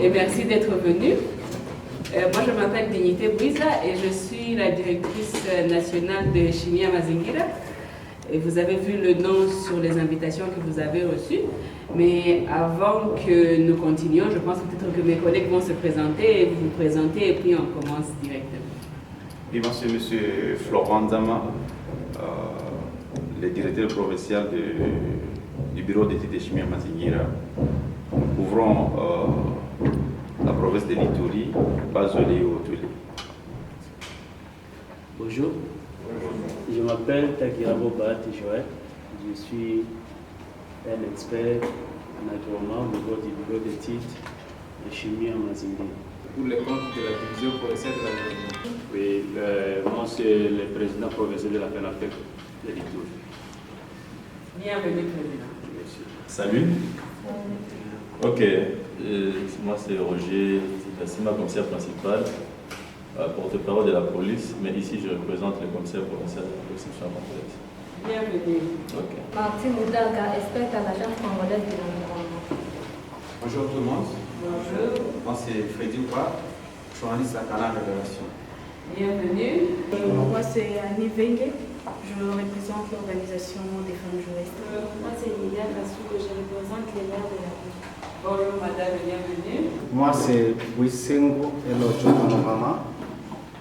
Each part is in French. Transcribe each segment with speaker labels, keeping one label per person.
Speaker 1: et merci d'être venu. Moi, je m'appelle Dignité Bouiza et je suis la directrice nationale de Chimia Mazingira. Et vous avez vu le nom sur les invitations que vous avez reçues. Mais avant que nous continuions, je pense peut-être que mes collègues vont se présenter et vous présenter et puis on commence directement.
Speaker 2: Oui, moi c'est M. Florent Zama, le directeur provincial du bureau d'études de Chimia Mazingira. Nous couvrons la province de l'Ituri, Bazolé et Otulé.
Speaker 3: Bonjour. Je m'appelle Takirabo Bahati Joël. Je suis un expert en agronome au niveau du bureau d'études de chimie à Mazingira.
Speaker 4: Pour le compte de la division provinciale de l'environnement.
Speaker 3: Oui, moi c'est le président provincial de la FENAFEC de l'Ituri.
Speaker 1: Bienvenue, président.
Speaker 3: Merci.
Speaker 5: Salut. Ok, moi c'est Roger Tassima, commissaire principal, porte-parole de la police, mais ici je représente le commissaire provincial de la protection complexe.
Speaker 1: Bienvenue.
Speaker 5: Ok.
Speaker 6: Martine Oudaga, experte à l'Agence congolaise de l'environnement.
Speaker 4: Bonjour tout le monde.
Speaker 1: Bonjour.
Speaker 4: Moi c'est Freddy Oupa, journaliste à Canal Révélation.
Speaker 1: Bienvenue.
Speaker 7: Moi, c'est Annie Wenge. Je représente l'organisation des femmes juristes.
Speaker 6: Moi, c'est Liliane Lassou, je représente les maires de la ville.
Speaker 1: Bonjour, madame, bienvenue.
Speaker 8: Moi, c'est Wisengo Elojo Mama.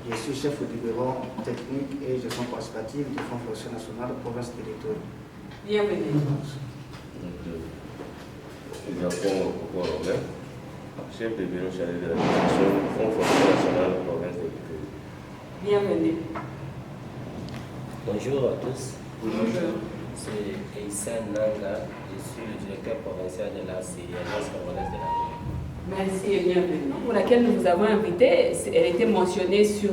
Speaker 8: Je suis chef du bureau technique et gestion participative du Fonds forestier national de province de l'Ituri.
Speaker 1: Bienvenue.
Speaker 9: Jean-Paul Romain, chef du bureau chargé de la gestion du Fonds forestier national de province de l'Ituri.
Speaker 1: Bienvenue.
Speaker 10: Bonjour à tous.
Speaker 1: Bonjour.
Speaker 10: C'est Eissa Nanga, je suis le directeur provincial de l'ACI, Agence congolaise de la ville.
Speaker 1: Merci et bienvenue. Pour laquelle nous vous avons invité, elle était mentionnée sur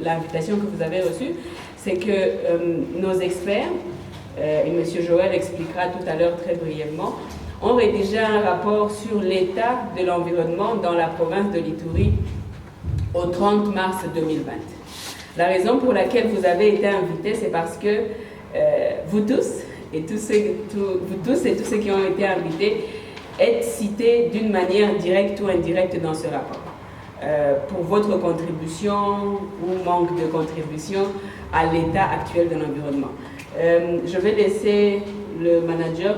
Speaker 1: l'invitation que vous avez reçue, c'est que nos experts, et M. Joël expliquera tout à l'heure très brièvement, ont rédigé un rapport sur l'état de l'environnement dans la province de l'Ituri au 30 mars 2020. La raison pour laquelle vous avez été invités, c'est parce que vous tous et tous ceux qui ont été invités êtes cités d'une manière directe ou indirecte dans ce rapport pour votre contribution ou manque de contribution à l'état actuel de l'environnement. Je vais laisser le manager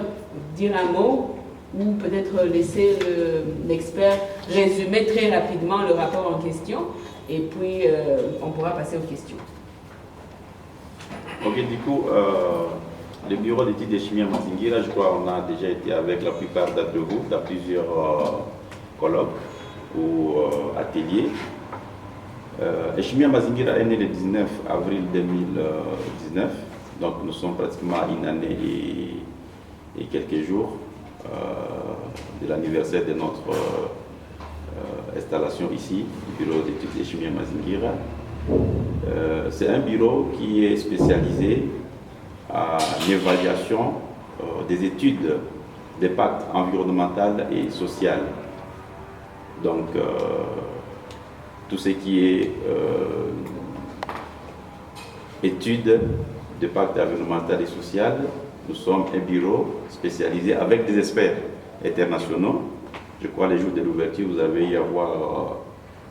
Speaker 1: dire un mot ou peut-être laisser l'expert résumer très rapidement le rapport en question. Et puis, on pourra passer aux questions.
Speaker 2: Ok, du coup, le bureau d'études de chimie à Mazingira, je crois qu'on a déjà été avec la plupart d'entre vous dans plusieurs colloques ou ateliers. La chimie à Mazingira est née le 19 avril 2019, donc nous sommes pratiquement une année et quelques jours de l'anniversaire de notre installation ici, du bureau d'études de chimie à Mazingira. C'est un bureau qui est spécialisé à l'évaluation des études d'impact environnemental et social. Donc, tout ce qui est études d'impact environnemental et social, nous sommes un bureau spécialisé avec des experts internationaux. Je crois les jours de l'ouverture, vous avez eu à voir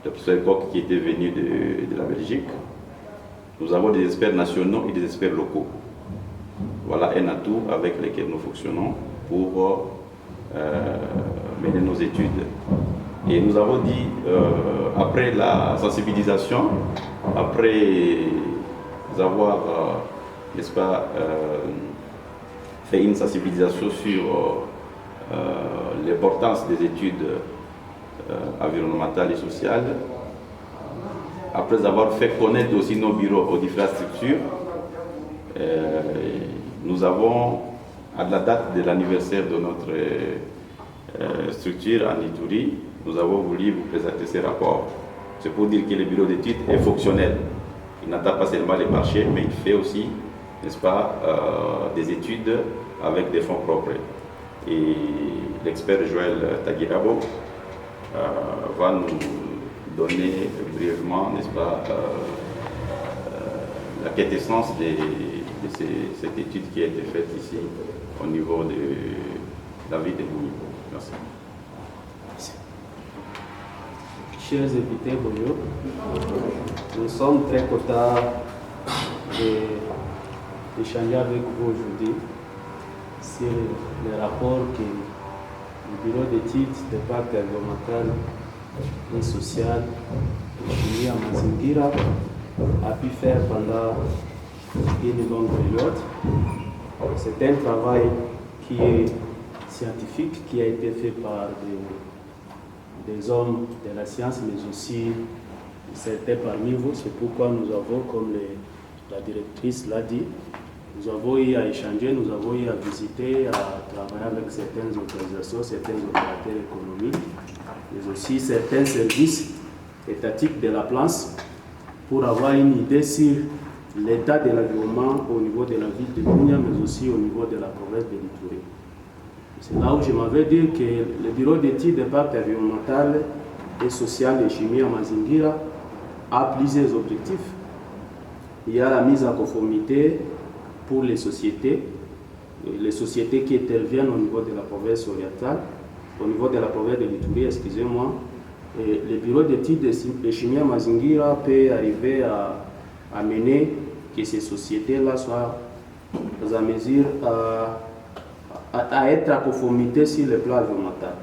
Speaker 2: le professeur Koch qui était venu de la Belgique. Nous avons des experts nationaux et des experts locaux. Voilà un atout avec lequel nous fonctionnons pour mener nos études. Et nous avons dit, après la sensibilisation, après avoir, n'est-ce pas, fait une sensibilisation sur l'importance des études environnementales et sociales, après avoir fait connaître aussi nos bureaux aux différentes structures, nous avons, à la date de l'anniversaire de notre structure en Ituri, nous avons voulu vous présenter ces rapports. C'est pour dire que le bureau d'études est fonctionnel. Il n'attend pas seulement les marchés, mais il fait aussi, n'est-ce pas, des études avec des fonds propres. Et l'expert Joël Takirabo va nous donner brièvement, n'est-ce pas, la quintessence de cette étude qui a été faite ici au niveau de la ville de Bouni. Merci.
Speaker 3: chers invités, bonjour. Nous sommes très contents d'échanger avec vous aujourd'hui sur les rapports que le Bureau d'études des parcs environnementaux et social de Chimie à Mazingira a pu faire pendant une longue période. C'est un travail qui est scientifique, qui a été fait par des hommes de la science, mais aussi certains parmi vous. C'est pourquoi nous avons, comme la directrice l'a dit, nous avons eu à échanger, nous avons eu à visiter, à travailler avec certaines organisations, certains opérateurs économiques, mais aussi certains services étatiques de la place pour avoir une idée sur l'état de l'environnement au niveau de la ville de Bunia, mais aussi au niveau de la province de l'Ituri. C'est là où je m'avais dit que le Bureau d'études des parcs environnementaux et social de Chimie à Mazingira a plusieurs objectifs. Il y a la mise en conformité pour les sociétés qui interviennent au niveau de la province orientale, au niveau de la province de l'Ituri, excusez-moi. Et le Bureau d'études de Chimie à Mazingira peut arriver à mener que ces sociétés-là soient en mesure à être en conformité sur le plan environnemental.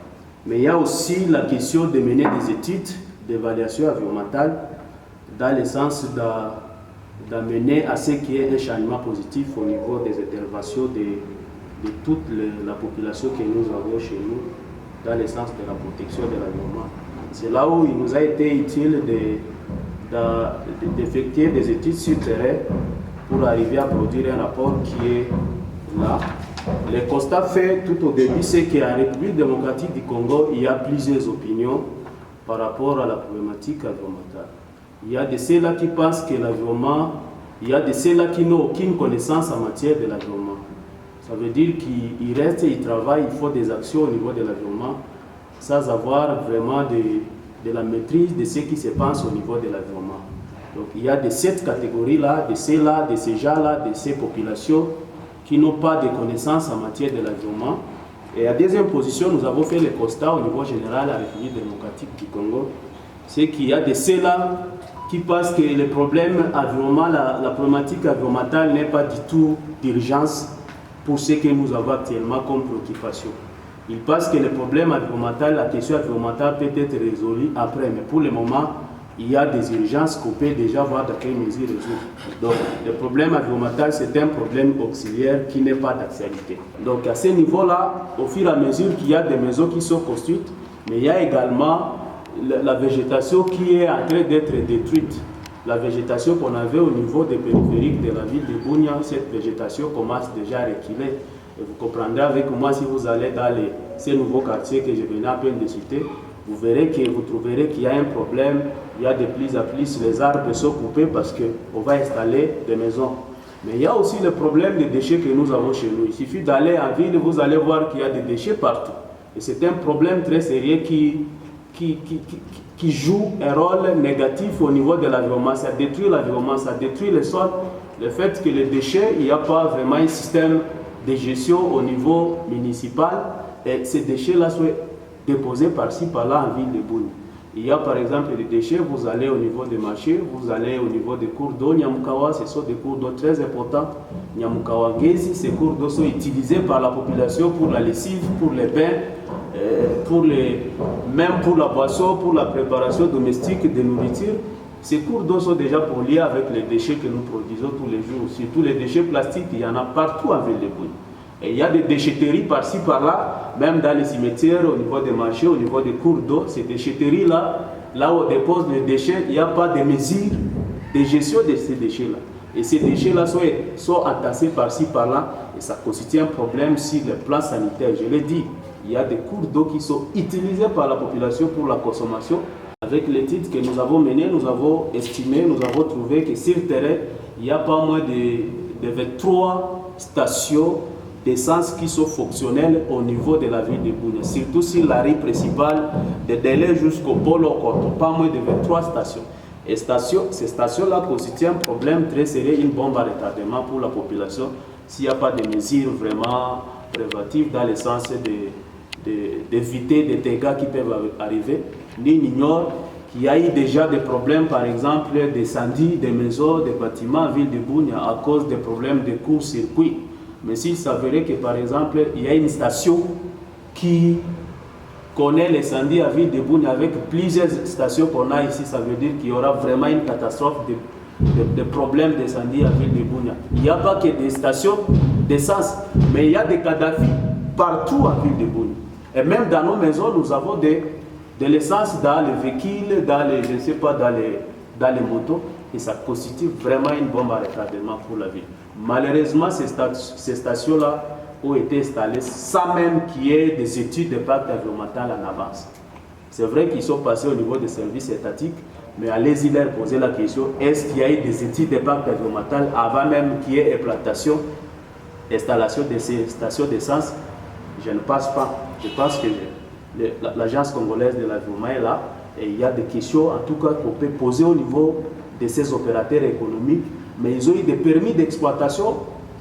Speaker 3: Mais il y a aussi la question de mener des études d'évaluation environnementale dans le sens d'amener à ce qu'il y ait un changement positif au niveau des interventions de toute la population que nous avons chez nous dans le sens de la protection de l'environnement. C'est là où il nous a été utile d'effectuer des études sur terrain pour arriver à produire un rapport qui est là. Le constat fait tout au début, c'est qu'en République démocratique du Congo, il y a plusieurs opinions par rapport à la problématique environnementale. Il y a de ceux-là qui pensent que l'environnement, il y a de ceux-là qui n'ont aucune connaissance en matière de l'environnement. Ça veut dire qu'ils restent, ils travaillent, ils font des actions au niveau de l'environnement sans avoir vraiment de la maîtrise de ce qui se passe au niveau de l'environnement. Donc il y a de cette catégorie-là, de ceux-là, de ces gens-là, de ces populations qui n'ont pas de connaissances en matière de l'environnement. Et à deuxième position, nous avons fait le constat au niveau général de la République démocratique du Congo, c'est qu'il y a de ceux-là qui pensent que le problème environnement, la problématique environnementale n'est pas du tout d'urgence pour ce que nous avons actuellement comme préoccupation. Ils pensent que le problème environnemental, la question environnementale peut être résolue après, mais pour le moment, il y a des urgences qu'on peut déjà voir dans quelle mesure résoudre. Donc, le problème environnemental, c'est un problème auxiliaire qui n'est pas d'actualité. Donc, à ce niveau-là, au fur et à mesure qu'il y a des maisons qui sont construites, mais il y a également la végétation qui est en train d'être détruite. La végétation qu'on avait au niveau des périphériques de la ville de Bunia, cette végétation commence déjà à reculer. Et vous comprendrez avec moi si vous allez dans ces nouveaux quartiers que je venais à peine de citer, vous trouverez qu'il y a un problème, il y a de plus en plus, les arbres sont coupés parce qu'on va installer des maisons. Mais il y a aussi le problème des déchets que nous avons chez nous. Il suffit d'aller en ville, vous allez voir qu'il y a des déchets partout. Et c'est un problème très sérieux qui joue un rôle négatif au niveau de l'environnement. Ça détruit l'environnement, ça détruit le sol. Le fait que les déchets, il n'y a pas vraiment un système de gestion au niveau municipal, et ces déchets-là sont déposés par-ci, par-là en ville de Bunia. Il y a par exemple des déchets, vous allez au niveau des marchés, vous allez au niveau des cours d'eau, Nyamukawa, ce sont des cours d'eau très importants. Nyamukawa Ngezi, ces cours d'eau sont utilisés par la population pour la lessive, pour les bains, même pour la boisson, pour la préparation domestique de nourriture. Ces cours d'eau sont déjà pollués avec les déchets que nous produisons tous les jours. Surtout les déchets plastiques, il y en a partout en ville de Bunia. Et il y a des déchetteries par-ci, par-là, même dans les cimetières, au niveau des marchés, au niveau des cours d'eau. Ces déchetteries-là, là où on dépose les déchets, il n'y a pas de mesure de gestion de ces déchets-là. Et ces déchets-là sont entassés par-ci, par-là, et ça constitue un problème sur le plan sanitaire. Je l'ai dit, il y a des cours d'eau qui sont utilisés par la population pour la consommation. Avec l'étude que nous avons menée, nous avons estimé, nous avons trouvé que sur le terrain, il y a pas moins de 23 stations d'essence qui sont fonctionnelles au niveau de la ville de Bunia, surtout sur la rue principale de Délai jusqu'au pôle Okoto, pas moins de 23 stations. Et ces stations-là constituent un problème très sérieux, une bombe à retardement pour la population, s'il n'y a pas de mesures vraiment préventives dans le sens d'éviter des dégâts qui peuvent arriver. Ni n'ignore qu'il y a eu déjà des problèmes, par exemple, d'incendie des maisons, des bâtiments à Ville de Bunia à cause des problèmes de court-circuit. Mais s'il s'avérait que, par exemple, il y a une station qui connaît l'incendie à Ville de Bunia avec plusieurs stations qu'on a ici, ça veut dire qu'il y aura vraiment une catastrophe de problèmes d'incendie à Ville de Bunia. Il n'y a pas que des stations d'essence, mais il y a des Kadhafi partout à Ville de Bunia. Et même dans nos maisons, nous avons de l'essence dans les véhicules, dans les, je ne sais pas, dans les motos, et ça constitue vraiment une bombe à retardement pour la ville. Malheureusement, ces stations-là ont été installées sans même qu'il y ait des études d'impact environnemental en avance. C'est vrai qu'ils sont passés au niveau des services étatiques, mais allez-y leur poser la question, est-ce qu'il y a eu des études d'impact environnemental avant même qu'il y ait implantation, installation de ces stations d'essence? Je ne pense pas. Je pense que l'Agence congolaise de l'environnement est là et il y a des questions en tout cas qu'on peut poser au niveau de ces opérateurs économiques, mais ils ont eu des permis d'exploitation,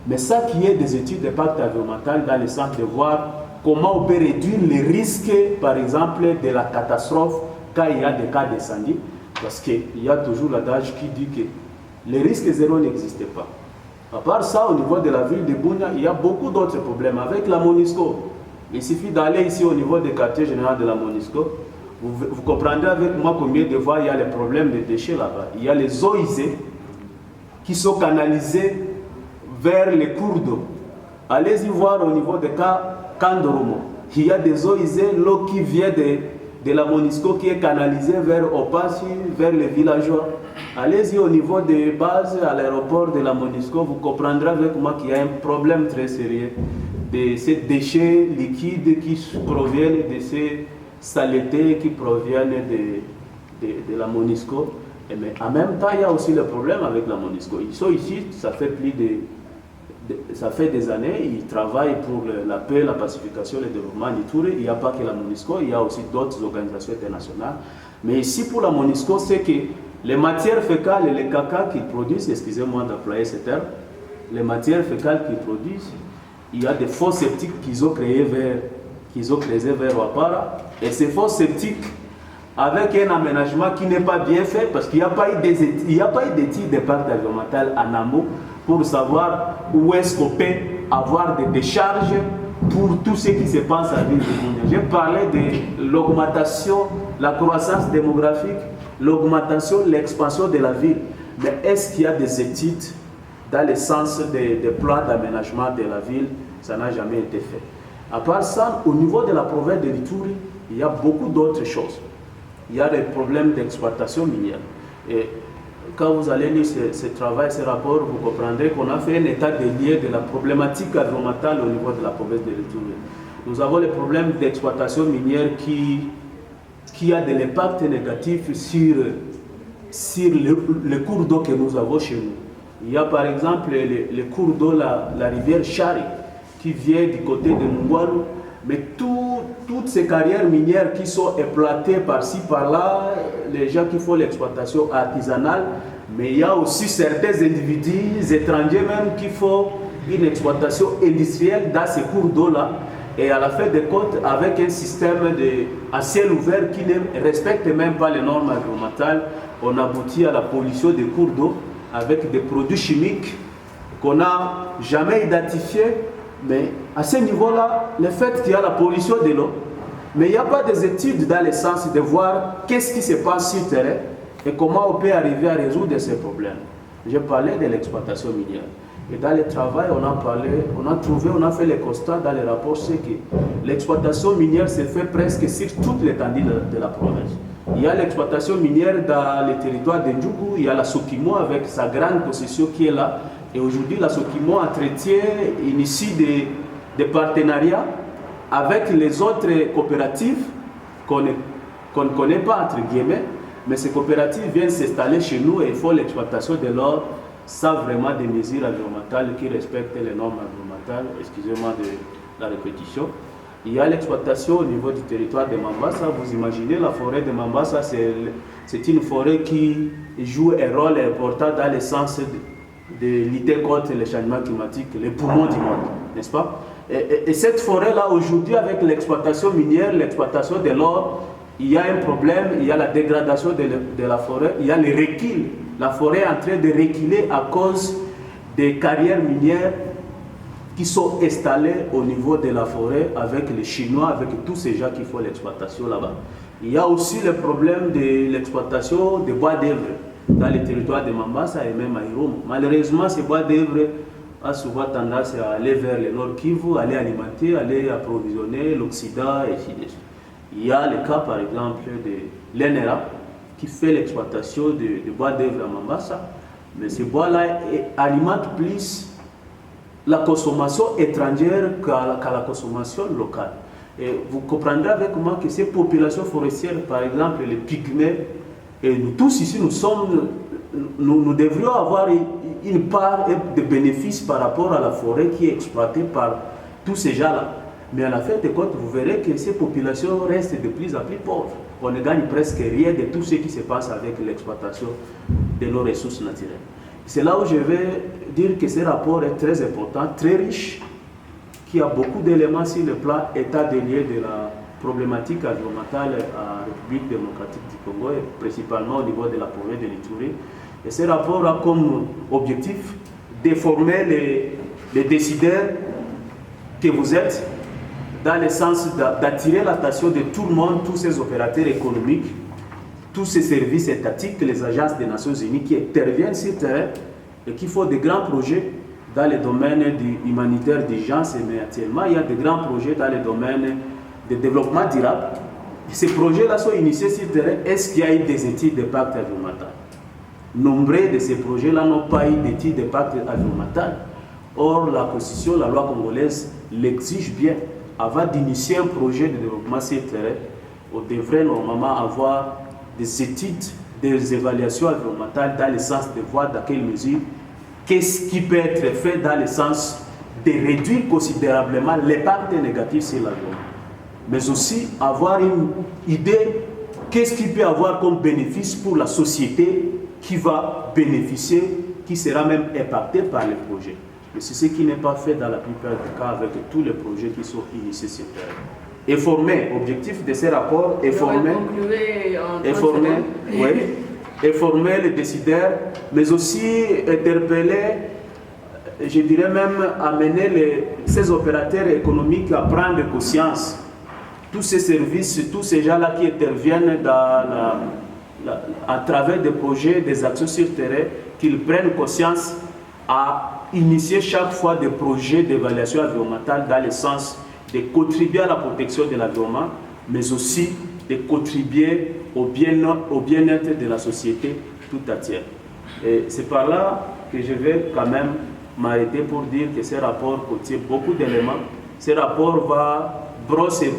Speaker 3: mais ça qui est des études d'impact environnemental dans le sens de voir comment on peut réduire les risques, par exemple, de la catastrophe quand il y a des cas d'incendie, parce qu'il y a toujours l'adage qui dit que les risques zéro n'existent pas. À part ça, au niveau de la ville de Bunia, il y a beaucoup d'autres problèmes avec la MONUSCO. Il suffit d'aller ici au niveau du quartier général de la MONUSCO. Vous comprendrez avec moi combien de fois il y a les problèmes de déchets là-bas. Il y a les eaux usées qui sont canalisées vers les cours d'eau. Allez-y voir au niveau de Kandoromo. Il y a des eaux usées, l'eau qui vient de la MONUSCO qui est canalisée vers Opachi, vers les villageois. Allez-y au niveau des bases à l'aéroport de la MONUSCO, vous comprendrez avec moi qu'il y a un problème très sérieux de ces déchets liquides qui proviennent de ces saletés qui proviennent de la MONUSCO. Mais en même temps, il y a aussi le problème avec la MONUSCO. Ils sont ici, ça fait des années, ils travaillent pour la paix, la pacification, le développement en Ituri. Il n'y a pas que la MONUSCO, il y a aussi d'autres organisations internationales. Mais ici, pour la MONUSCO, c'est que les matières fécales et les caca qu'ils produisent, excusez-moi d'employer ce terme, les matières fécales qu'ils produisent, il y a des fosses septiques qu'ils ont créés vers Wapara. Et ces fosses septiques, avec un aménagement qui n'est pas bien fait, parce qu'il n'y a pas eu d'études d'impact environnemental en amont pour savoir où est-ce qu'on peut avoir des décharges pour tout ce qui se passe à Ville de Bunia. J'ai parlé de l'augmentation, la croissance démographique, l'augmentation, l'expansion de la ville. Mais est-ce qu'il y a des études dans le sens des plans d'aménagement de la ville? Ça n'a jamais été fait. À part ça, au niveau de la province de l'Ituri, il y a beaucoup d'autres choses. Il y a des problèmes d'exploitation minière. Et quand vous allez lire ce travail, ce rapport, vous comprendrez qu'on a fait un état des lieux de la problématique environnementale au niveau de la province de l'Ituri. Nous avons les problèmes d'exploitation minière qui a de l'impact négatif sur le cours d'eau que nous avons chez nous. Il y a par exemple le cours d'eau, la rivière Chari, qui vient du côté de Mungwalu, mais toutes ces carrières minières qui sont exploitées par-ci, par-là, les gens qui font l'exploitation artisanale, mais il y a aussi certains individus étrangers même qui font une exploitation industrielle dans ces cours d'eau-là, et à la fin des comptes, avec un système à ciel ouvert qui ne respecte même pas les normes environnementales, on aboutit à la pollution des cours d'eau avec des produits chimiques qu'on n'a jamais identifiés. Mais à ce niveau-là, le fait qu'il y a la pollution de l'eau, mais il n'y a pas des études dans le sens de voir qu'est-ce qui se passe sur le terrain et comment on peut arriver à résoudre ces problèmes. J'ai parlé de l'exploitation minière. Et dans le travail, on a fait le constat dans les rapports, c'est que l'exploitation minière se fait presque sur toute l'étendue de la province. Il y a l'exploitation minière dans le territoire de Ndjougou, il y a la Sokimo avec sa grande possession qui est là. Et aujourd'hui, la Sokimo entretient, initie des partenariats avec les autres coopératives qu'on ne connaît pas, entre guillemets, mais ces coopératives viennent s'installer chez nous et font l'exploitation de l'or sans vraiment des mesures environnementales qui respectent les normes environnementales. Excusez-moi de la répétition. Il y a l'exploitation au niveau du territoire de Mambasa. Vous imaginez, la forêt de Mambasa, c'est une forêt qui joue un rôle important dans le sens de lutter contre les changements climatiques, les poumons du monde, n'est-ce pas? Et cette forêt-là, aujourd'hui, avec l'exploitation minière, l'exploitation de l'or, il y a un problème, il y a la dégradation de la forêt, il y a le recul. La forêt est en train de reculer à cause des carrières minières qui sont installées au niveau de la forêt avec les Chinois, avec tous ces gens qui font l'exploitation là-bas. Il y a aussi le problème de l'exploitation des bois d'œuvre dans les territoires de Mambasa et même à Iromo. Malheureusement, ces bois d'œuvre ont souvent tendance à aller vers le Nord Kivu, aller alimenter, aller approvisionner l'Occident et ainsi de suite. Il y a le cas par exemple de l'ENERA qui fait l'exploitation de bois d'œuvre à Mambasa, mais ces bois-là alimentent plus la consommation étrangère qu'à la consommation locale. Et vous comprendrez avec moi que ces populations forestières, par exemple les pygmées, et nous tous ici, nous devrions avoir une part de bénéfices par rapport à la forêt qui est exploitée par tous ces gens-là. Mais à la fin de compte, vous verrez que ces populations restent de plus en plus pauvres. On ne gagne presque rien de tout ce qui se passe avec l'exploitation de nos ressources naturelles. C'est là où je vais dire que ce rapport est très important, très riche, qui a beaucoup d'éléments sur le plan état des lieux de la problématique environnementale en République démocratique du Congo, et principalement au niveau de la forêt de l'Ituri. Et ce rapport a comme objectif de former les décideurs que vous êtes, dans le sens d'attirer l'attention de tout le monde, tous ces opérateurs économiques, tous ces services étatiques, les agences des Nations Unies qui interviennent sur le terrain et qui font de grands projets dans le domaine humanitaire d'urgence, mais actuellement il y a de grands projets dans le domaine de développement durable. Et ces projets-là sont initiés sur le terrain. Est-ce qu'il y a eu des études d'impact environnemental? Nombreux de ces projets-là n'ont pas eu d'études d'impact environnemental. Or, la Constitution, la loi congolaise l'exige bien. Avant d'initier un projet de développement sur le terrain, on devrait normalement avoir des études, des évaluations environnementales dans le sens de voir dans quelle mesure, qu'est-ce qui peut être fait dans le sens de réduire considérablement l'impact négatif sur l'environnement. Mais aussi avoir une idée, qu'est-ce qui peut avoir comme bénéfice pour la société qui va bénéficier, qui sera même impactée par le projet. Mais c'est ce qui n'est pas fait dans la plupart des cas avec tous les projets qui sont initiés sur le terrain. Et former, objectif de ces rapports, et former les décideurs, mais aussi interpeller, je dirais même amener ces opérateurs économiques à prendre conscience. Tous ces services, tous ces gens-là qui interviennent à travers des projets, des actions sur le terrain, qu'ils prennent conscience à initier chaque fois des projets d'évaluation environnementale dans le sens de contribuer à la protection de l'environnement, mais aussi de contribuer au bien-être de la société tout entière. Et c'est par là que je vais quand même m'arrêter pour dire que ce rapport contient beaucoup d'éléments. Ce rapport va brosser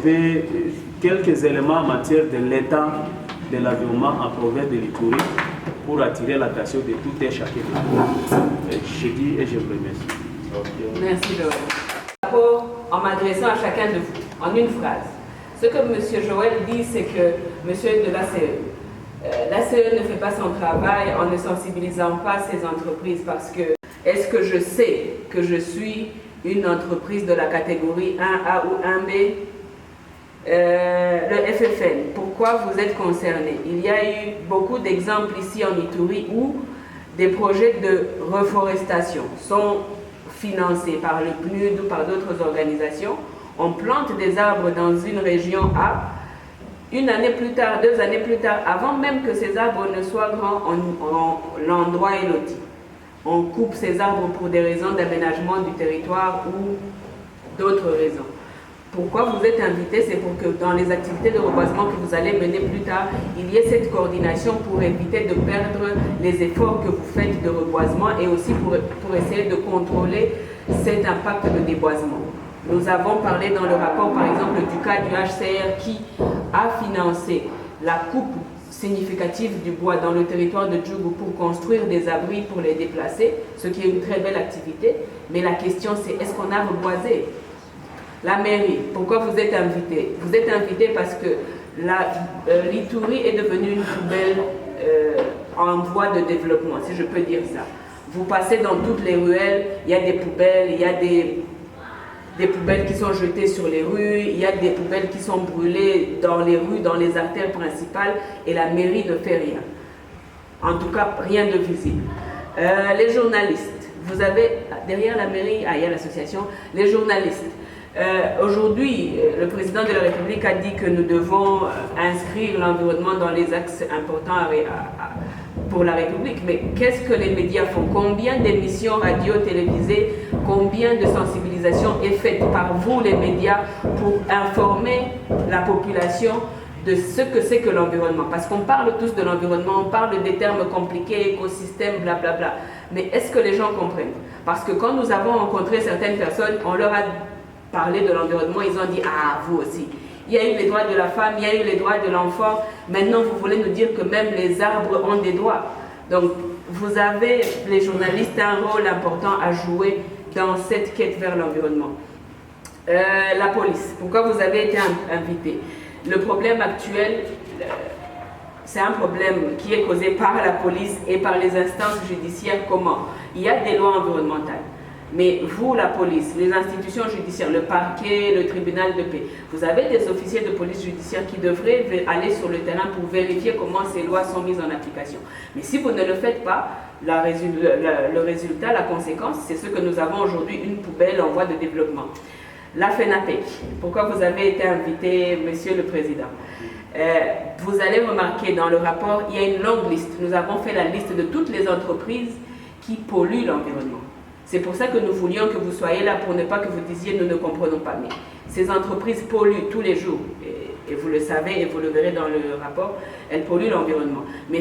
Speaker 3: quelques éléments en matière de l'état de l'environnement en province de l'Ituri pour attirer l'attention de tout et chacun de nous. Je dis et je vous remercie.
Speaker 1: Merci Joël. En m'adressant à chacun de vous, en une phrase, ce que M. Joël dit, c'est que M. de l'ACE ne fait pas son travail en ne sensibilisant pas ses entreprises parce que est-ce que je sais que je suis une entreprise de la catégorie 1A ou 1B? Le FFN, pourquoi vous êtes concerné? Il y a eu beaucoup d'exemples ici en Ituri où des projets de reforestation sont financés par le PNUD ou par d'autres organisations. On plante des arbres dans une région A. Une année plus tard, 2 années plus tard, avant même que ces arbres ne soient grands, l'endroit est loti. On coupe ces arbres pour des raisons d'aménagement du territoire ou d'autres raisons. Pourquoi vous êtes invité? C'est pour que dans les activités de reboisement que vous allez mener plus tard, il y ait cette coordination pour éviter de perdre les efforts que vous faites de reboisement et aussi pour essayer de contrôler cet impact de déboisement. Nous avons parlé dans le rapport, par exemple, du cas du HCR qui a financé la coupe significative du bois dans le territoire de Djougou pour construire des abris pour les déplacer, ce qui est une très belle activité. Mais la question c'est, est-ce qu'on a reboisé? La mairie, pourquoi vous êtes invité? Vous êtes invité parce que l'Ituri est devenue une poubelle en voie de développement, si je peux dire ça. Vous passez dans toutes les ruelles, il y a des poubelles, il y a des des poubelles qui sont jetées sur les rues, il y a des poubelles qui sont brûlées dans les rues, dans les artères principales, et la mairie ne fait rien. En tout cas, rien de visible. Les journalistes, vous avez derrière la mairie, il y a l'association, les journalistes. Aujourd'hui, le président de la République a dit que nous devons inscrire l'environnement dans les axes importants pour la République. Mais qu'est-ce que les médias font? Combien d'émissions radio, télévisées, combien de sensibilisation est faite par vous, les médias, pour informer la population de ce que c'est que l'environnement? Parce qu'on parle tous de l'environnement, on parle des termes compliqués, écosystème, blablabla. Mais est-ce que les gens comprennent? Parce que quand nous avons rencontré certaines personnes, on leur a parlé de l'environnement, ils ont dit « Ah, vous aussi ». Il y a eu les droits de la femme, il y a eu les droits de l'enfant. Maintenant, vous voulez nous dire que même les arbres ont des droits. Donc, vous avez, les journalistes, un rôle important à jouer dans cette quête vers l'environnement. La police, pourquoi vous avez été invité? Le problème actuel, c'est un problème qui est causé par la police et par les instances judiciaires. Comment? Il y a des lois environnementales. Mais vous, la police, les institutions judiciaires, le parquet, le tribunal de paix, vous avez des officiers de police judiciaire qui devraient aller sur le terrain pour vérifier comment ces lois sont mises en application. Mais si vous ne le faites pas, le résultat, la conséquence, c'est ce que nous avons aujourd'hui, une poubelle en voie de développement. La FENAPEC, pourquoi vous avez été invité, Monsieur le Président? Vous allez remarquer dans le rapport, il y a une longue liste. Nous avons fait la liste de toutes les entreprises qui polluent l'environnement. C'est pour ça que nous voulions que vous soyez là, pour ne pas que vous disiez « nous ne comprenons pas ». Mais ces entreprises polluent tous les jours, et vous le savez et vous le verrez dans le rapport, elles polluent l'environnement. Mais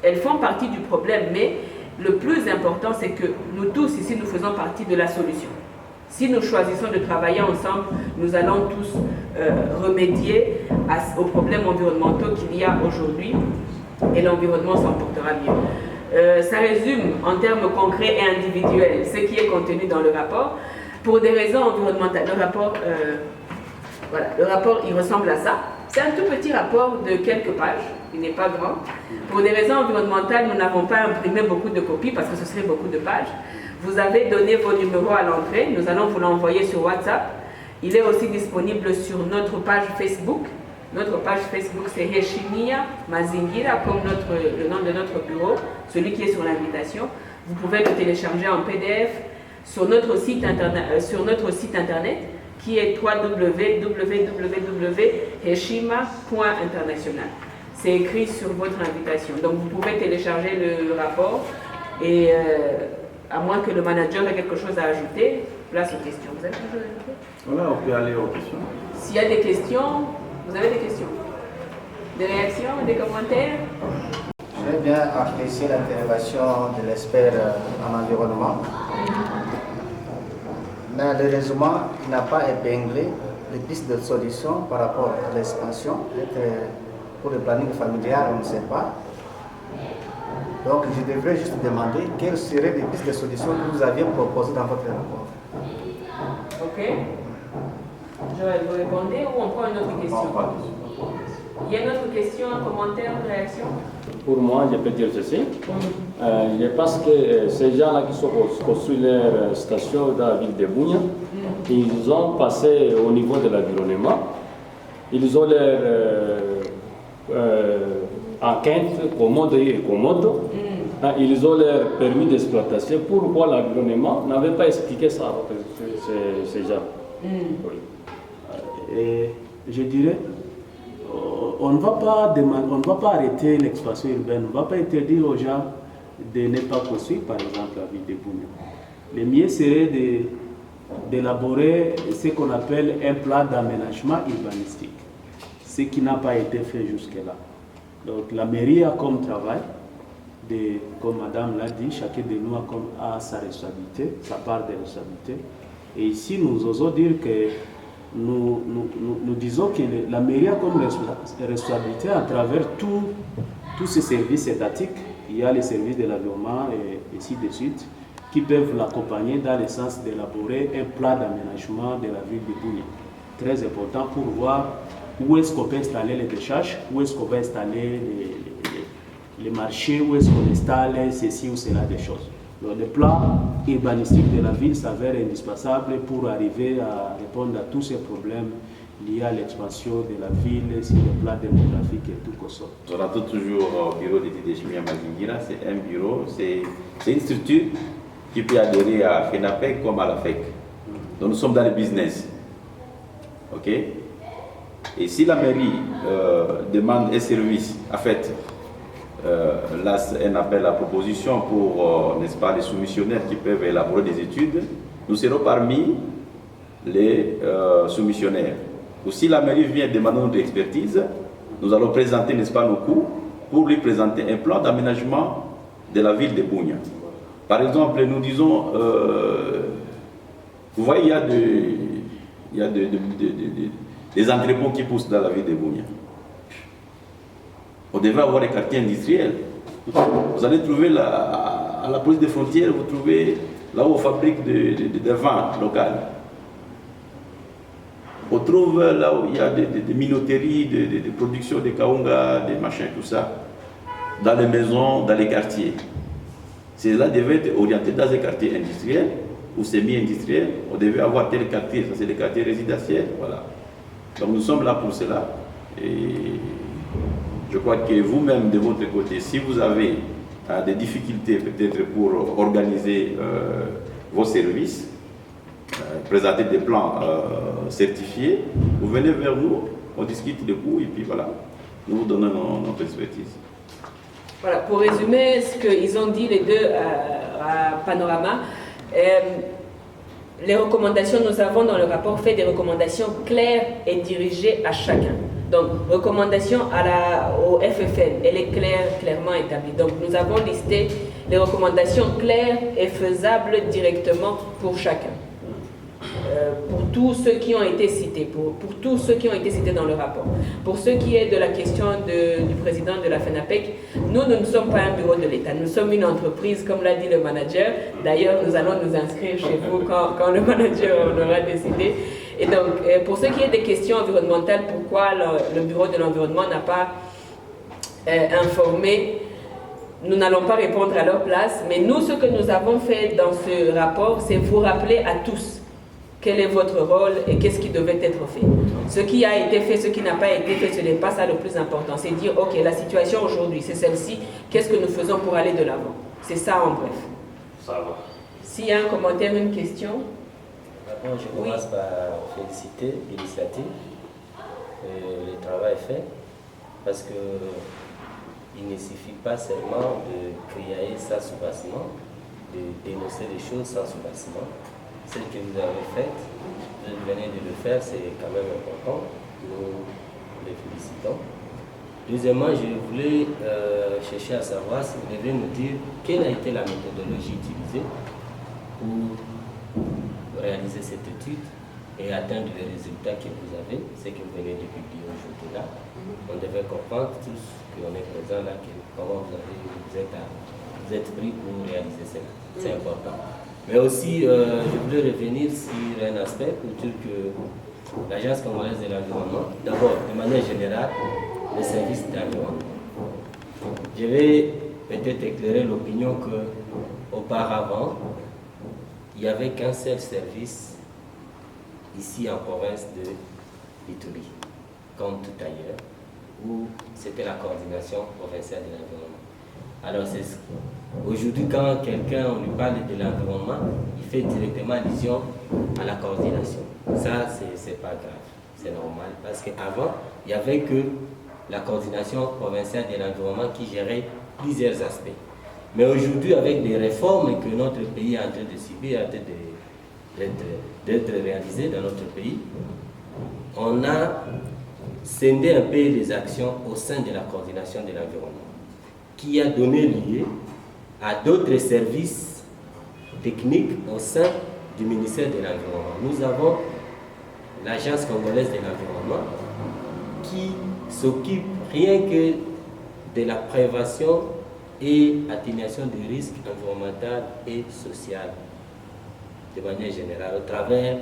Speaker 1: elles font partie du problème, mais le plus important, c'est que nous tous ici, nous faisons partie de la solution. Si nous choisissons de travailler ensemble, nous allons tous remédier aux problèmes environnementaux qu'il y a aujourd'hui, et l'environnement s'en portera mieux. Ça résume en termes concrets et individuels ce qui est contenu dans le rapport. Pour des raisons environnementales, le rapport il ressemble à ça. C'est un tout petit rapport de quelques pages, il n'est pas grand. Pour des raisons environnementales, nous n'avons pas imprimé beaucoup de copies parce que ce serait beaucoup de pages. Vous avez donné vos numéros à l'entrée, nous allons vous l'envoyer sur WhatsApp. Il est aussi disponible sur notre page Facebook. Notre page Facebook, c'est Heshimia Mazingira, comme le nom de notre bureau, celui qui est sur l'invitation. Vous pouvez le télécharger en PDF sur notre site internet qui est www.heshima.international. C'est écrit sur votre invitation. Donc vous pouvez télécharger le rapport et à moins que le manager ait quelque chose à ajouter, place aux questions. Vous avez quelque chose à ajouter?
Speaker 2: Voilà, on peut aller aux questions.
Speaker 1: S'il y a des questions, vous avez des questions? Des réactions, des commentaires?
Speaker 8: J'ai bien apprécié l'intervention de l'expert en environnement. Malheureusement, il n'a pas épinglé les pistes de solution par rapport à l'expansion. Pour le planning familial, on ne sait pas. Donc, je devrais juste demander quelles seraient les pistes de solution que vous aviez proposées dans votre rapport.
Speaker 1: Ok. Joël, vous répondez ou on prend une autre question? Il y a une autre question, un commentaire, une réaction?
Speaker 11: Pour moi, je peux dire ceci. Je pense que ces gens-là qui sont construits leur station dans la ville de Bunia, ils ont passé au niveau de l'environnement. Ils ont leur enquête commode et commode. Ils ont leur permis d'exploitation. Pourquoi l'environnement n'avait pas expliqué ça à ces gens? Oui.
Speaker 3: Et je dirais, on ne va pas arrêter l'expansion urbaine, on ne va pas interdire aux gens de ne pas construire, par exemple, la ville de Bunia. Le mieux serait d'élaborer ce qu'on appelle un plan d'aménagement urbanistique, ce qui n'a pas été fait jusque-là. Donc la mairie a comme travail, comme madame l'a dit, chacun de nous a sa responsabilité, sa part de responsabilité. Et ici, nous osons dire que nous disons que la mairie a comme responsabilité à travers tous ces services étatiques. Il y a les services de l'environnement et ainsi de suite, qui peuvent l'accompagner dans le sens d'élaborer un plan d'aménagement de la ville de Bunia. Très important pour voir où est-ce qu'on peut installer les décharges, où est-ce qu'on va installer les marchés, où est-ce qu'on installe ceci ou cela des choses. Donc, le plan urbanistique de la ville s'avère indispensable pour arriver à répondre à tous ces problèmes liés à l'expansion de la ville sur le plan démographique et tout ça.
Speaker 2: On attend toujours au bureau d'études de chimie à Mazingira. C'est un bureau, c'est une structure qui peut adhérer à FENAPEC comme à la FEC. Donc nous sommes dans le business. Ok? Et si la mairie demande un service, en fait, là c'est un appel à proposition pour, n'est-ce pas, les soumissionnaires qui peuvent élaborer des études, nous serons parmi les soumissionnaires. Ou si la mairie vient demander notre expertise, nous allons présenter, n'est-ce pas, nos coûts pour lui présenter un plan d'aménagement de la ville de Bunia. Par exemple, nous disons, vous voyez, il y a des entrepôts qui poussent dans la ville de Bunia. On devrait avoir des quartiers industriels. Vous allez trouver à la police des frontières, vous trouvez là où on fabrique des vins locaux. On trouve là où il y a des minoteries, des productions de kaunga, des machins, tout ça, dans les maisons, dans les quartiers. Cela devait être orienté dans un quartier industriel ou semi-industriel. On devait avoir tel quartier, ça c'est les quartiers résidentiels. Voilà. Donc nous sommes là pour cela. Et je crois que vous-même, de votre côté, si vous avez des difficultés peut-être pour organiser vos services, présenter des plans certifiés, vous venez vers nous, on discute de coûts et puis voilà, nous vous donnons notre expertise.
Speaker 1: Voilà, pour résumer ce qu'ils ont dit les deux à Panorama, les recommandations, nous avons dans le rapport fait des recommandations claires et dirigées à chacun. Donc, recommandation au FFN, elle est clairement établie. Donc, nous avons listé les recommandations claires et faisables directement pour chacun. Pour tous ceux qui ont été cités, pour tous ceux qui ont été cités dans le rapport. Pour ce qui est de la question du président de la FENAPEC, nous ne sommes pas un bureau de l'État, nous sommes une entreprise, comme l'a dit le manager. D'ailleurs, nous allons nous inscrire chez vous quand le manager en aura décidé. Et donc, pour ce qui est des questions environnementales, pourquoi le bureau de l'environnement n'a pas informé, nous n'allons pas répondre à leur place, mais nous, ce que nous avons fait dans ce rapport, c'est vous rappeler à tous quel est votre rôle et qu'est-ce qui devait être fait. Ce qui a été fait, ce qui n'a pas été fait, ce n'est pas ça le plus important. C'est dire, ok, la situation aujourd'hui, c'est celle-ci, qu'est-ce que nous faisons pour aller de l'avant? C'est ça en bref.
Speaker 11: Ça va.
Speaker 1: S'il y a un commentaire, une question?
Speaker 10: D'abord, je commence par féliciter l'initiative. Le travail est fait parce qu'il ne suffit pas seulement de crier sans soubassement, de dénoncer les choses sans soubassement. Celle que vous avez faite, vous venez de le faire, c'est quand même important. Nous les félicitons. Deuxièmement, je voulais chercher à savoir si vous devez nous dire quelle a été la méthodologie utilisée pour réaliser cette étude et atteindre les résultats que vous avez, ce que vous venez de publier aujourd'hui là. On devait comprendre tous qu'on est présent là, comment vous êtes pris pour réaliser cela. C'est important. Mais aussi, je voulais revenir sur un aspect pour dire que l'Agence congolaise de l'environnement, d'abord, de manière générale, les services d'environnement. Je vais peut-être éclairer l'opinion qu'auparavant, il n'y avait qu'un seul service ici en province de l'Ituri, comme tout ailleurs, où c'était la coordination provinciale de l'environnement. Alors, aujourd'hui, quand quelqu'un lui parle de l'environnement, il fait directement allusion à la coordination. Ça, c'est pas grave, c'est normal, parce qu'avant, il n'y avait que la coordination provinciale de l'environnement qui gérait plusieurs aspects. Mais aujourd'hui, avec des réformes que notre pays est en train de subir, en train d'être réalisées dans notre pays, on a scindé un peu les actions au sein de la coordination de l'environnement, qui a donné lieu à d'autres services techniques au sein du ministère de l'Environnement. Nous avons l'Agence congolaise de l'environnement qui s'occupe rien que de la prévention et atténuation des risques environnementaux et sociaux de manière générale, au travers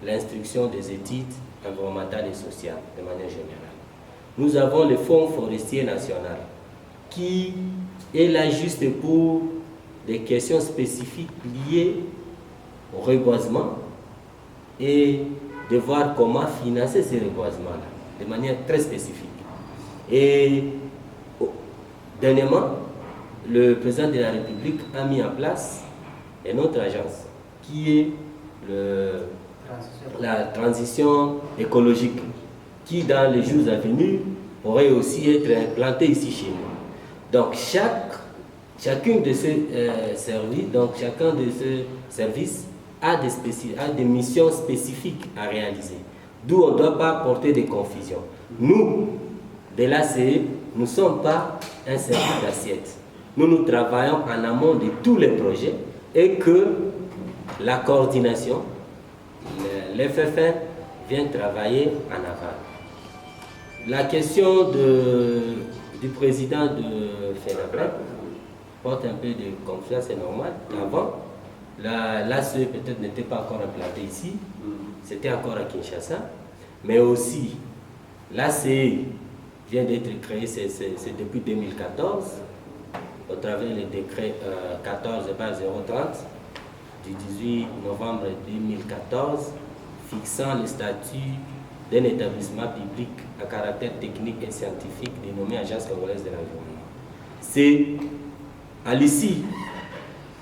Speaker 10: l'instruction des études environnementales et sociales de manière générale. Nous avons le Fonds forestier national qui est là juste pour des questions spécifiques liées au reboisement et de voir comment financer ces reboisements-là, de manière très spécifique. Et dernièrement, le président de la République a mis en place une autre agence qui est la transition écologique, qui dans les jours à venir pourrait aussi être implantée ici chez nous. Donc chacun de ces services a des missions spécifiques à réaliser, d'où on ne doit pas porter des confusions. Nous, de l'ACE, nous ne sommes pas un service d'assiette. Nous travaillons en amont de tous les projets et que la coordination, l'FFN, vient travailler en aval. La question du président de FENAPREP porte un peu de confiance, c'est normal. Avant, l'ACE peut-être n'était pas encore implanté ici, c'était encore à Kinshasa, mais aussi l'ACE vient d'être créé, c'est depuis 2014, au travers du décret 14/030 du 18 novembre 2014, fixant le statut d'un établissement public à caractère technique et scientifique dénommé Agence congolaise de l'environnement. C'est à l'issue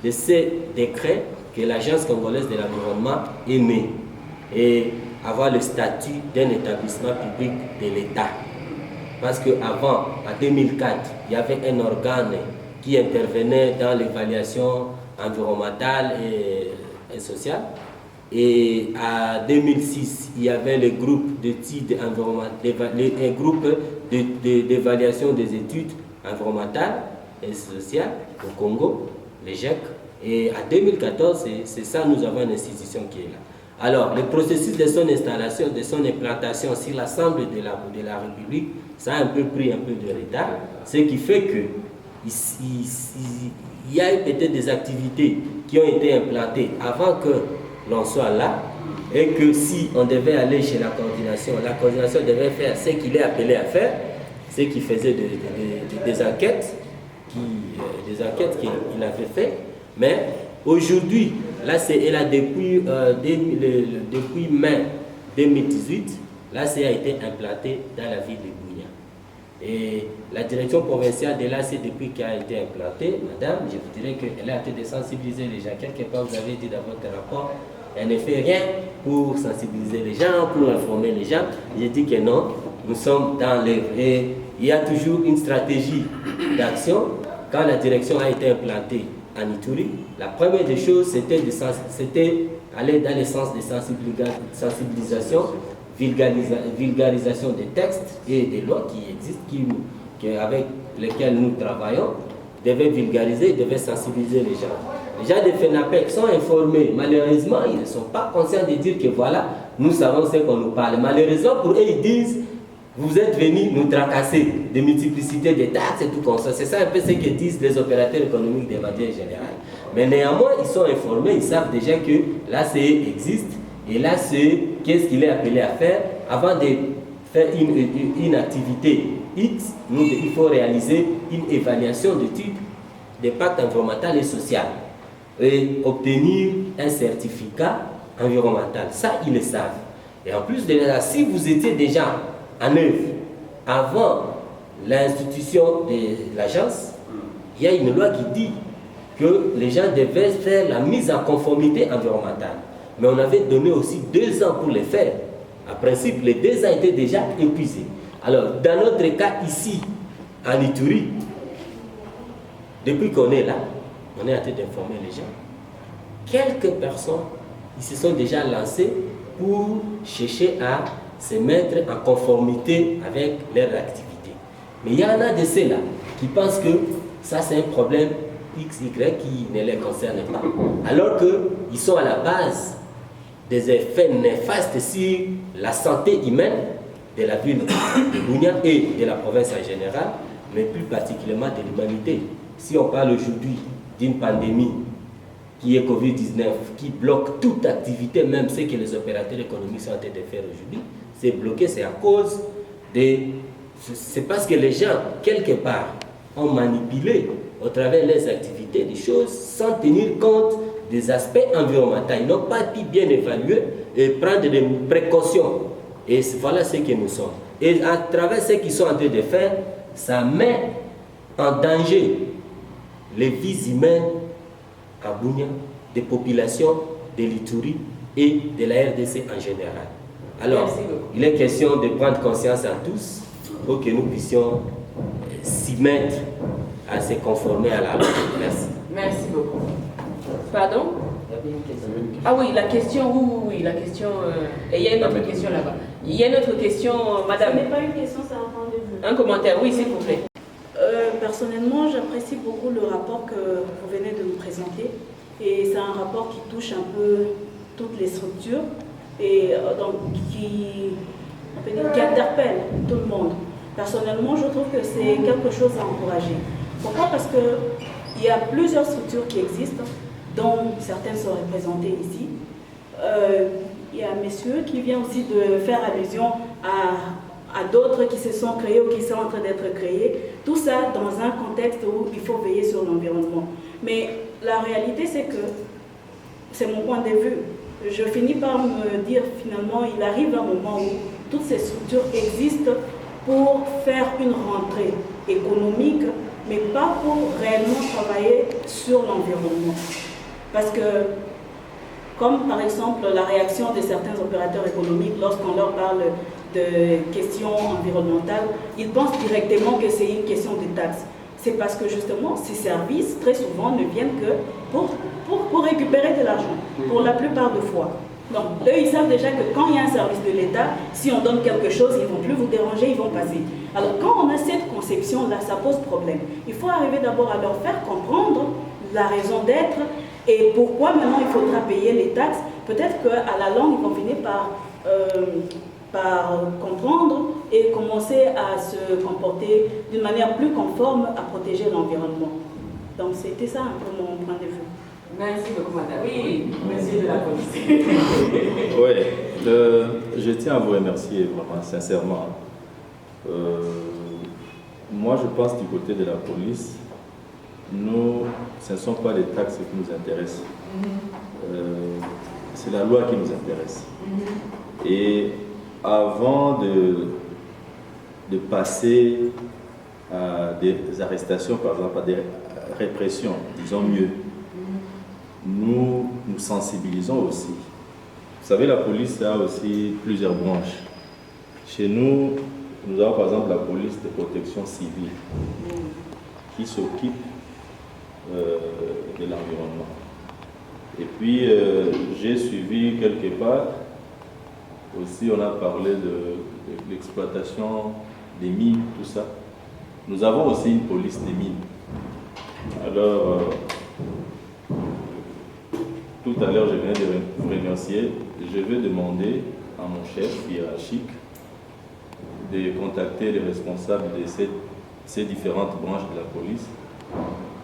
Speaker 10: de ces décrets que l'Agence congolaise de l'environnement est née et avoir le statut d'un établissement public de l'État. Parce qu'avant, en 2004, il y avait un organe qui intervenait dans l'évaluation environnementale et sociale. Et en 2006, il y avait le groupe d'études environnementales, un groupe d'évaluation des études environnementales et sociales au Congo, le GEC. Et en 2014, c'est ça, nous avons une institution qui est là. Alors, le processus de son installation, de son implantation sur l'ensemble de la République, ça a un peu pris un peu de retard, ce qui fait que il y a eu peut-être des activités qui ont été implantées avant que l'on soit là, et que si on devait aller chez la coordination devait faire ce qu'il est appelé à faire, ce qui faisait des enquêtes, qu'il avait fait. Mais aujourd'hui, là c'est là depuis mai 2018, l'ACE a été implanté dans la ville de Bunia. Et la direction provinciale de l'ACE, depuis qu'elle a été implantée, madame, je vous dirais qu'elle a été de sensibiliser les gens. Quelque part, vous avez dit dans votre rapport, elle ne fait rien pour sensibiliser les gens, pour informer les gens. J'ai dit que non, nous sommes dans l'œuvre. Et il y a toujours une stratégie d'action. Quand la direction a été implantée en Ituri, la première des choses, c'était aller dans le sens de sensibilisation, vulgarisation des textes et des lois qui existent, avec lesquelles nous travaillons, devaient vulgariser, devaient sensibiliser les gens. Les gens de FENAPEC sont informés. Malheureusement, ils ne sont pas conscients de dire que voilà, nous savons ce qu'on nous parle. Malheureusement, pour eux, ils disent, vous êtes venus nous tracasser de multiplicité de taxes et tout comme ça. C'est ça un peu ce que disent les opérateurs économiques de manière générale. Mais néanmoins, ils sont informés, ils savent déjà que l'ACE existe. Et l'ACE, qu'est-ce qu'il est appelé à faire? Avant de faire une activité X, il faut réaliser une évaluation d'études d'impact environnemental et social et obtenir un certificat environnemental. Ça, ils le savent. Et en plus de ça, si vous étiez déjà en œuvre avant l'institution de l'agence, il y a une loi qui dit que les gens devaient faire la mise en conformité environnementale. Mais on avait donné aussi 2 ans pour le faire. En principe, les 2 ans étaient déjà épuisés. Alors, dans notre cas ici, en Ituri, depuis qu'on est là, on est en train d'informer les gens. Quelques personnes, ils se sont déjà lancés pour chercher à se mettre en conformité avec leur activité. Mais il y en a de ceux-là qui pensent que ça c'est un problème XY qui ne les concerne pas. Alors qu'ils sont à la base des effets néfastes sur la santé humaine de la ville de Bunia et de la province en général, mais plus particulièrement de l'humanité. Si on parle aujourd'hui d'une pandémie qui est Covid-19, qui bloque toute activité, même ce que les opérateurs économiques sont en train de faire aujourd'hui, c'est bloqué, c'est à cause de... C'est parce que les gens, quelque part, ont manipulé au travers de leurs activités des choses sans tenir compte des aspects environnementaux. Ils n'ont pas pu bien évaluer et prendre des précautions. Et voilà ce que nous sommes. Et à travers ce qu'ils sont en train de faire, ça met en danger les vies humaines à Bunia, des populations de l'Ituri et de la RDC en général. Alors, il est question de prendre conscience à tous pour que nous puissions s'y mettre à se conformer à la loi. Merci.
Speaker 1: Merci beaucoup. Pardon? Ah oui, la question, oui, la question. Et il y a une autre question là-bas. Il y a une autre question, madame.
Speaker 7: Ce n'est pas une question, c'est un point de vue.
Speaker 1: Un commentaire, oui, s'il vous plaît.
Speaker 7: Personnellement, j'apprécie beaucoup le rapport que vous venez de nous présenter. Et c'est un rapport qui touche un peu toutes les structures et donc qui interpelle tout le monde. Personnellement, je trouve que c'est quelque chose à encourager. Pourquoi? Parce qu'il y a plusieurs structures qui existent, dont certaines sont représentées ici. Il y a un monsieur qui vient aussi de faire allusion à d'autres qui se sont créés ou qui sont en train d'être créés. Tout ça dans un contexte où il faut veiller sur l'environnement. Mais la réalité, c'est que, c'est mon point de vue, je finis par me dire finalement, il arrive un moment où toutes ces structures existent pour faire une rentrée économique, mais pas pour réellement travailler sur l'environnement. Parce que, comme par exemple la réaction de certains opérateurs économiques lorsqu'on leur parle de questions environnementales, ils pensent directement que c'est une question de taxes. C'est parce que justement, ces services, très souvent, ne viennent que pour récupérer de l'argent, pour la plupart des fois. Donc, eux, ils savent déjà que quand il y a un service de l'État, si on donne quelque chose, ils ne vont plus vous déranger, ils vont passer. Alors, quand on a cette conception-là, ça pose problème. Il faut arriver d'abord à leur faire comprendre la raison d'être et pourquoi maintenant il faudra payer les taxes. Peut-être qu'à la longue, ils vont finir par comprendre et commencer à se comporter d'une manière plus conforme à protéger l'environnement. Donc, c'était ça un peu mon point de vue.
Speaker 1: Merci beaucoup, madame. Oui, monsieur de la police.
Speaker 5: Oui, je tiens à vous remercier vraiment sincèrement. Moi, je pense du côté de la police, ce ne sont pas les taxes qui nous intéressent. C'est la loi qui nous intéresse. Et avant de passer à des arrestations, par exemple, à des répressions, disons mieux, nous sensibilisons aussi. Vous savez, la police a aussi plusieurs branches. Chez nous, nous avons par exemple la police de protection civile qui s'occupe de l'environnement. Et puis, j'ai suivi quelque part, aussi on a parlé de l'exploitation des mines, tout ça. Nous avons aussi une police des mines. Alors, tout à l'heure, je viens de vous remercier. Je vais demander à mon chef hiérarchique de contacter les responsables de ces différentes branches de la police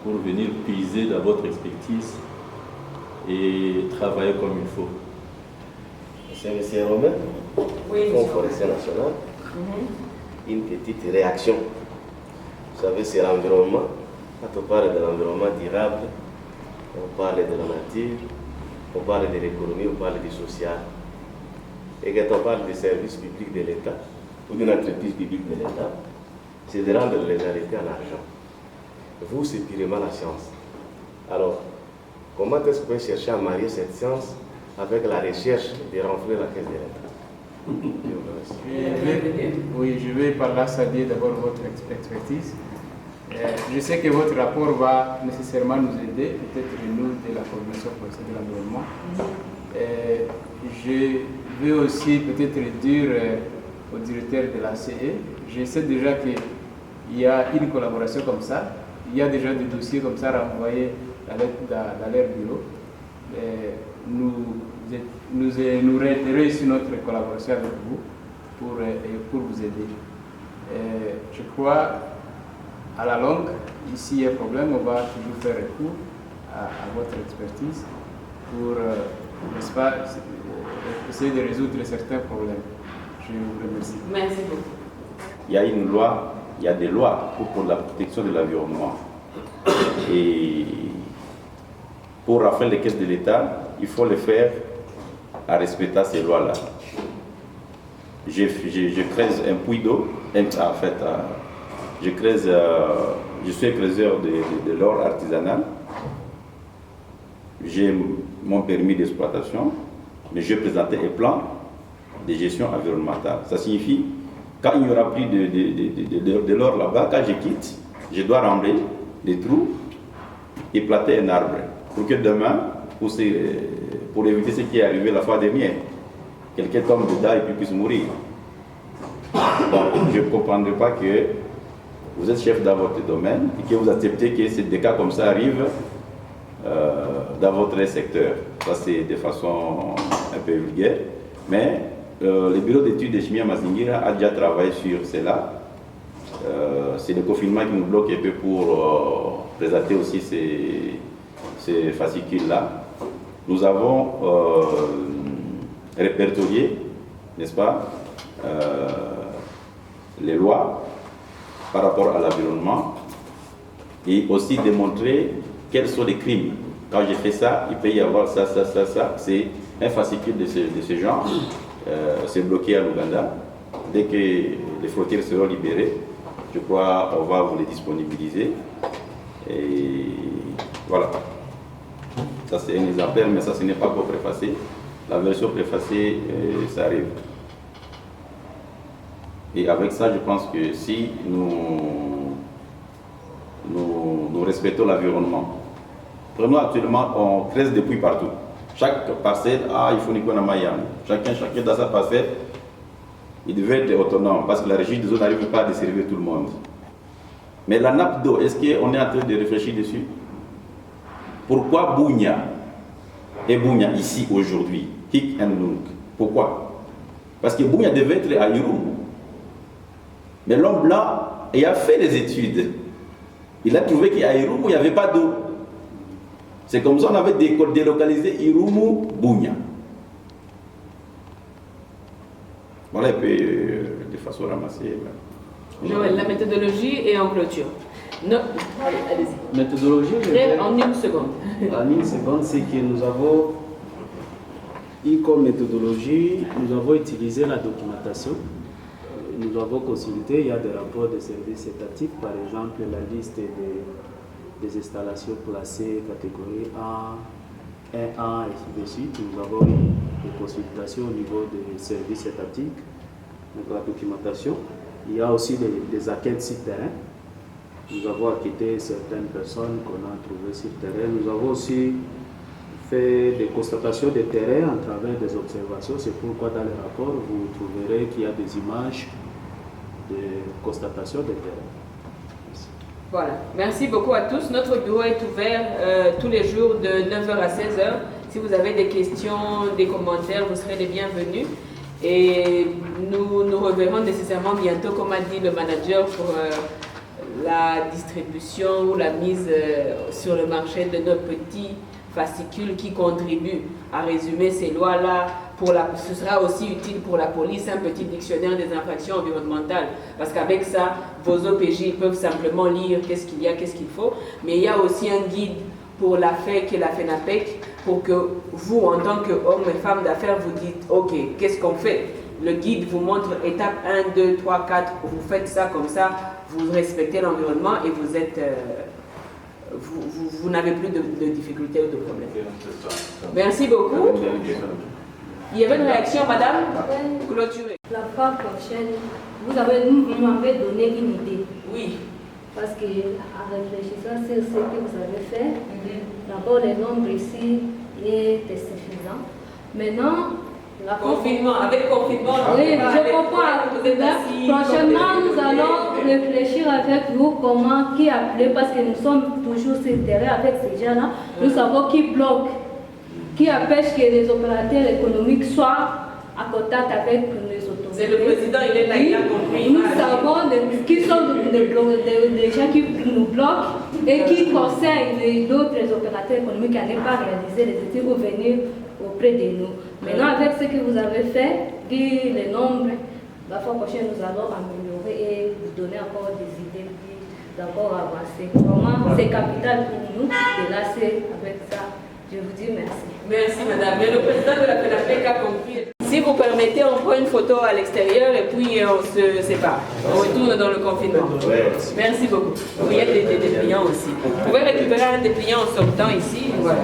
Speaker 5: pour venir puiser dans votre expertise et travailler comme il faut.
Speaker 9: Monsieur Romain, Fonds forestier national, une petite réaction. Vous savez, c'est l'environnement. Quand on parle de l'environnement durable, on parle de la nature, on parle de l'économie, on parle du social. Et quand on parle des services publics de l'État, ou d'une entreprise publique de l'État, c'est de rendre les arrêtés en argent. Vous, c'est purement la science. Alors, comment est-ce qu'on peut chercher à marier cette science avec la recherche de renflouer la caisse de l'État?
Speaker 12: Oui, je vais par là saluer d'abord votre expertise. Je sais que votre rapport va nécessairement nous aider, peut-être nous de la coordination forestière de l'environnement. Je vais aussi peut-être dire au directeur de la CE, je sais déjà qu'il y a une collaboration comme ça, il y a déjà des dossiers comme ça renvoyés dans leur bureau. Nous réitérons sur notre collaboration avec vous pour vous aider. Je crois, à la longue, ici il y a un problème, on va toujours faire recours à votre expertise pour, n'est-ce pas, essayer de résoudre certains problèmes. Je vous remercie.
Speaker 1: Merci beaucoup.
Speaker 2: Il y a une loi il y a des lois pour la protection de l'environnement. Et pour rafler les caisses de l'État, il faut le faire en respectant ces lois-là. Je creuse un puits d'eau, en fait, je suis creuseur de l'or artisanal. J'ai mon permis d'exploitation, mais je présentais un plan de gestion environnementale. Ça signifie, quand il n'y aura plus de l'or là-bas, quand je quitte, je dois rembler des trous et planter un arbre. Pour que demain, pour éviter ce qui est arrivé la fois dernière, quelqu'un tombe dedans et puis puisse mourir. Donc, je ne comprendrai pas que vous êtes chef dans votre domaine et que vous acceptez que des cas comme ça arrivent dans votre secteur. Ça, c'est de façon un peu vulgaire. Mais le bureau d'études de chimie à Mazingira a déjà travaillé sur cela. C'est le confinement qui nous bloque un peu pour présenter aussi ces fascicules-là. Nous avons répertorié, n'est-ce pas, les lois par rapport à l'environnement et aussi démontrer quels sont les crimes. Quand j'ai fait ça, il peut y avoir ça. C'est un fascicule de ce genre. C'est bloqué à l'Ouganda. Dès que les frontières seront libérées, je crois qu'on va vous les disponibiliser. Et voilà. Ça, c'est un exemplaire, mais ça, ce n'est pas encore préfacé. La version préfacée, ça arrive. Et avec ça, je pense que si nous respectons l'environnement, prenons actuellement, on creuse des puits partout. Chaque parcelle, il faut qu'on a Mayam. Chacun dans sa parcelle, il devait être autonome parce que la régie des eaux n'arrive pas à desservir tout le monde. Mais la nappe d'eau, est-ce qu'on est en train de réfléchir dessus? Pourquoi Bunia et Bunia ici aujourd'hui, Hik and Lung? Pourquoi? Parce que Bunia devait être à Irumu. Mais l'homme blanc, il a fait des études. Il a trouvé qu'à Irumu, il n'y avait pas d'eau. C'est comme ça qu'on avait délocalisé Irumu, Bunia. Voilà un peu de façon ramassée.
Speaker 1: Joël, la méthodologie est en clôture. Allez-y.
Speaker 3: Méthodologie,
Speaker 1: en une seconde.
Speaker 3: En une seconde, c'est que nous avons eu comme méthodologie, nous avons utilisé la documentation. Nous avons consulté, il y a des rapports de services étatiques, par exemple la liste des installations classées catégorie A, 1A, et ainsi de suite. Nous avons eu des consultations au niveau des services étatiques, donc la documentation. Il y a aussi des enquêtes sur terrain. Nous avons enquêté certaines personnes qu'on a trouvées sur terrain. Nous avons aussi fait des constatations de terrain à travers des observations. C'est pourquoi dans les rapports, vous trouverez qu'il y a des images de constatation de terrain. Merci.
Speaker 1: Voilà. Merci beaucoup à tous. Notre bureau est ouvert tous les jours de 9h à 16h. Si vous avez des questions, des commentaires, vous serez les bienvenus. Et nous reverrons nécessairement bientôt, comme a dit le manager, pour la distribution ou la mise sur le marché de nos petits fascicules qui contribuent à résumer ces lois-là. Ce sera aussi utile pour la police, un petit dictionnaire des infractions environnementales. Parce qu'avec ça, vos OPJ peuvent simplement lire qu'est-ce qu'il y a, qu'est-ce qu'il faut. Mais il y a aussi un guide pour la FEC et la FENAPEC pour que vous, en tant qu'hommes et femmes d'affaires, vous dites, OK, qu'est-ce qu'on fait? Le guide vous montre étape 1, 2, 3, 4, vous faites ça comme ça, vous respectez l'environnement et vous êtes... vous n'avez plus de difficultés ou de problèmes. Merci beaucoup. Il y avait une réaction, madame? Clôturée.
Speaker 6: La fois prochaine, vous m'avez donné une idée.
Speaker 1: Oui.
Speaker 6: Parce qu'en réfléchissant sur ce que vous avez fait, d'abord le nombre ici était suffisant. Maintenant,
Speaker 1: avec confinement.
Speaker 6: Oui, je comprends. Prochainement, nous allons réfléchir avec vous comment, qui appeler, parce que nous sommes toujours sur le terrain avec ces gens-là. Nous savons qui bloque, qui empêche que les opérateurs économiques soient en contact avec les autorités.
Speaker 1: C'est le président, il est là, il a compris.
Speaker 6: Nous savons qui sont des gens qui nous bloquent et qui conseillent d'autres opérateurs économiques à ne pas réaliser les études ou venir auprès de nous. Maintenant, avec ce que vous avez fait, dire les nombres la fois prochaine, nous allons améliorer et vous donner encore des idées puis d'encore avancer. Vraiment, c'est capital pour nous de lancer avec ça. Je vous dis merci.
Speaker 1: Merci madame. Mais le président de la FENAPEC a compris. Si vous permettez, on prend une photo à l'extérieur et puis on se sépare. On retourne dans le confinement. Merci beaucoup. Il y a des dépliants aussi. Vous pouvez récupérer un dépliant en sortant ici. Voilà.